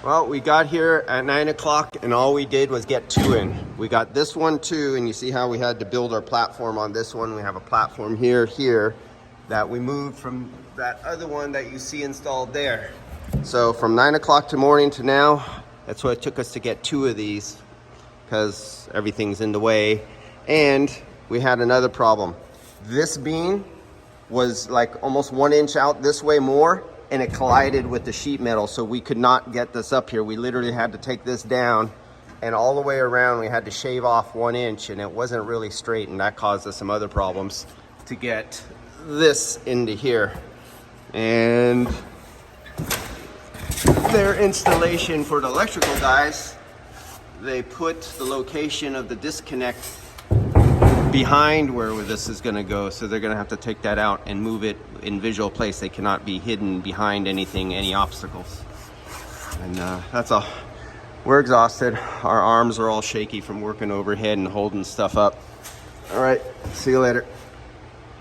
Well, we got here at 9 o'clock and all we did was get 2 in. We got this one too, and you see how we had to build our platform on this one. We have a platform here that we moved from that other one that you see installed there. So from 9 o'clock to morning to now, that's what it took us to get 2 of these because everything's in the way. And we had another problem. This beam was like almost 1 inch out this way more, and it collided with the sheet metal, so we could not get this up here. We literally had to take this down, and all the way around we had to shave off 1 inch, and it wasn't really straight, and that caused us some other problems to get this into here. And their installation for the electrical guys, they put the location of the disconnect behind where this is going to go, so they're going to have to take that out and move it in visual place. They cannot be hidden behind anything, any obstacles. And that's all. We're exhausted. Our arms are all shaky from working overhead and holding stuff up. All right, see you later.